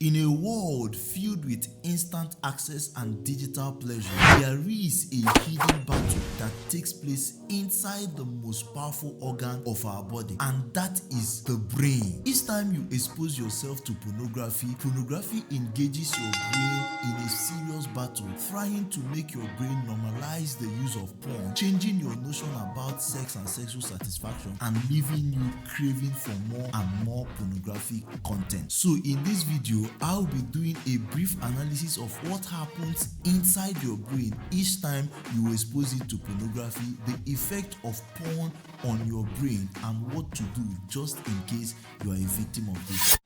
In a world filled with instant access and digital pleasure, there is a hidden battle that takes place inside the most powerful organ of our body, and that is the brain. Each time you expose yourself to pornography engages your brain in a serious battle, trying to make your brain normalize the use of porn, changing your notion about sex and sexual satisfaction, and leaving you craving for more and more pornographic content. So in this video, I'll be doing a brief analysis of what happens inside your brain each time you expose it to pornography, the effect of porn on your brain, and what to do just in case you are a victim of this.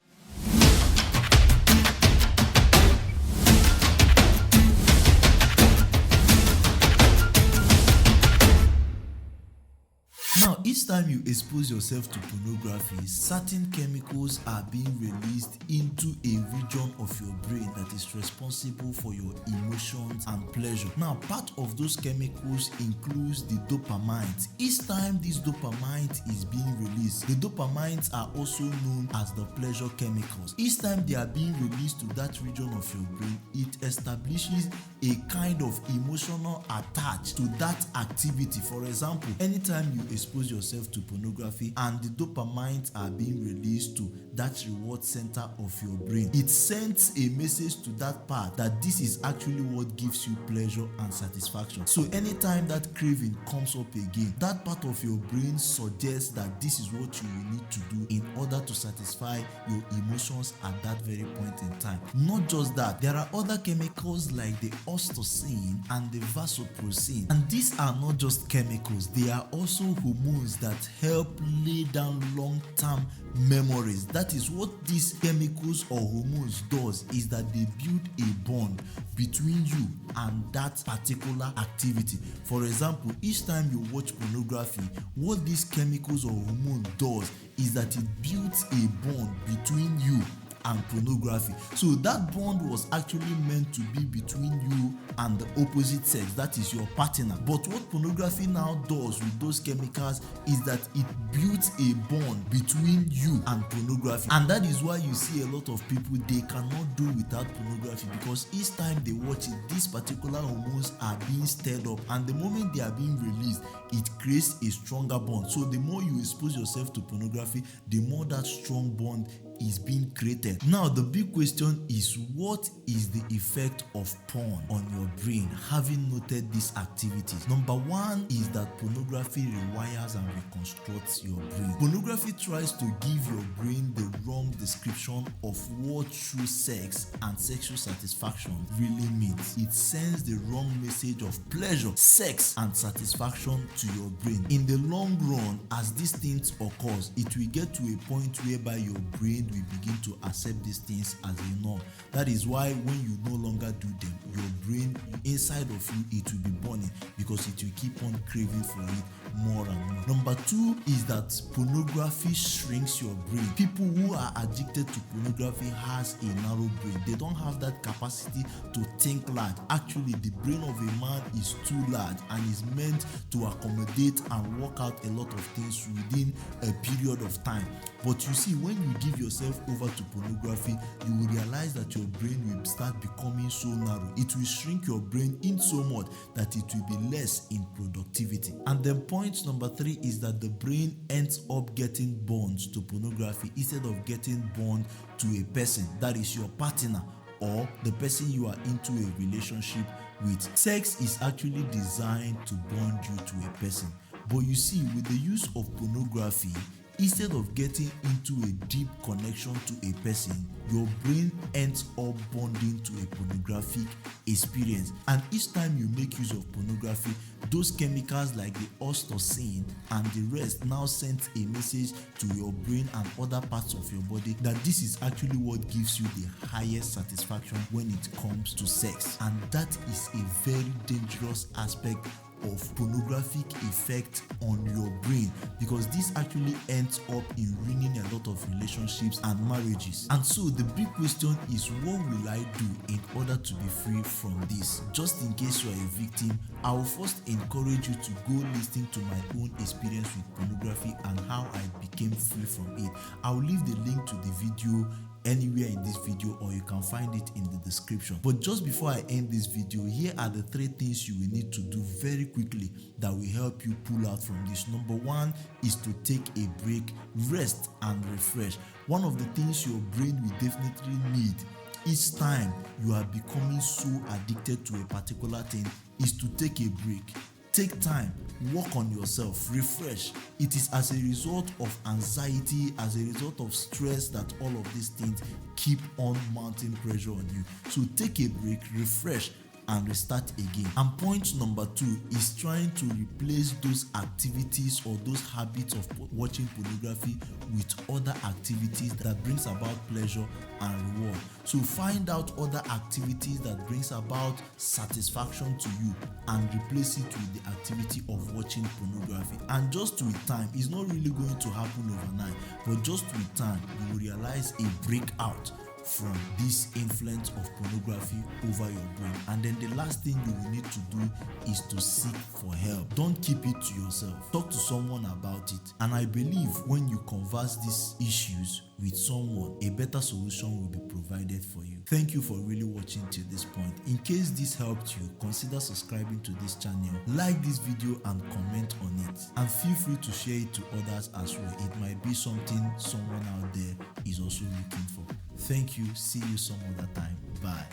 Now, each time you expose yourself to pornography, certain chemicals are being released into a region of your brain that is responsible for your emotions and pleasure. Now, part of those chemicals includes the dopamine. Each time this dopamine is being released, the dopamines are also known as the pleasure chemicals. Each time they are being released to that region of your brain, it establishes a kind of emotional attach to that activity. For example, anytime you expose yourself to pornography and the dopamines are being released to that reward center of your brain, it sends a message to that part that this is actually what gives you pleasure and satisfaction. So anytime that craving comes up again, that part of your brain suggests that this is what you will need to do in order to satisfy your emotions at that very point in time. Not just that, there are other chemicals like the oxytocin and the vasopressin, and these are not just chemicals, they are also hormones that help lay down long-term memories. That is what these chemicals or hormones does, is that they build a bond between you and that particular activity. For example, each time you watch pornography, what these chemicals or hormone does is that it builds a bond between you and pornography. So that bond was actually meant to be between you and the opposite sex, that is your partner. But what pornography now does with those chemicals is that it builds a bond between you and pornography. And that is why you see a lot of people, they cannot do without pornography, because each time they watch it, these particular hormones are being stirred up, and the moment they are being released, it creates a stronger bond. So the more you expose yourself to pornography, the more that strong bond is being created. Now, the big question is, what is the effect of porn on your brain, having noted these activities? Number one is that pornography rewires and reconstructs your brain. Pornography tries to give your brain the wrong description of what true sex and sexual satisfaction really means. It sends the wrong message of pleasure, sex, and satisfaction to your brain. In the long run, as these things occurs, it will get to a point whereby your brain will begin to accept these things as a norm. That is why when you no longer do them, your brain inside of you, it will be burning, because it will keep on craving for it more and more. Number two is that pornography shrinks your brain. People who are addicted to pornography has a narrow brain. They don't have that capacity to think large. Actually, the brain of a man is too large and is meant to accommodate and work out a lot of things within a period of time. But you see, when you give yourself over to pornography, you will realize that your brain will start becoming so narrow. It will shrink your brain in so much that it will be less in productivity. And then point number three is that the brain ends up getting bonds to pornography instead of getting bond to a person, that is your partner or the person you are into a relationship with. Sex is actually designed to bond you to a person. But you see, with the use of pornography, instead of getting into a deep connection to a person, your brain ends up bonding to a pornographic experience. And each time you make use of pornography, those chemicals like the oxytocin and the rest now send a message to your brain and other parts of your body that this is actually what gives you the highest satisfaction when it comes to sex. And that is a very dangerous aspect of pornographic effect on your brain, because this actually ends up in ruining a lot of relationships and marriages. And so the big question is, what will I do in order to be free from this? Just in case you are a victim, I will first encourage you to go listen to my own experience with pornography and how I became free from it. I will leave the link to the video anywhere in this video, or you can find it in the description. But just before I end this video, here are the 3 things you will need to do very quickly that will help you pull out from this. Number 1 is to take a break, rest and refresh. One of the things your brain will definitely need each time you are becoming so addicted to a particular thing is to take a break. Take time, work on yourself, refresh. It is as a result of anxiety, as a result of stress, that all of these things keep on mounting pressure on you. So take a break, refresh, and restart again. And point number 2 is trying to replace those activities or those habits of watching pornography with other activities that brings about pleasure and reward. So find out other activities that brings about satisfaction to you and replace it with the activity of watching pornography. And just with time, it's not really going to happen overnight, but just with time you will realize a breakout from this influence of pornography over your brain. And then the last thing you will need to do is to seek for help. Don't keep it to yourself. Talk to someone about it. And I believe when you converse these issues with someone, a better solution will be provided for you. Thank you for really watching till this point. In case this helped you, consider subscribing to this channel, like this video and comment on it, and feel free to share it to others as well. It might be something someone out there is also looking for. Thank you. See you some other time. Bye.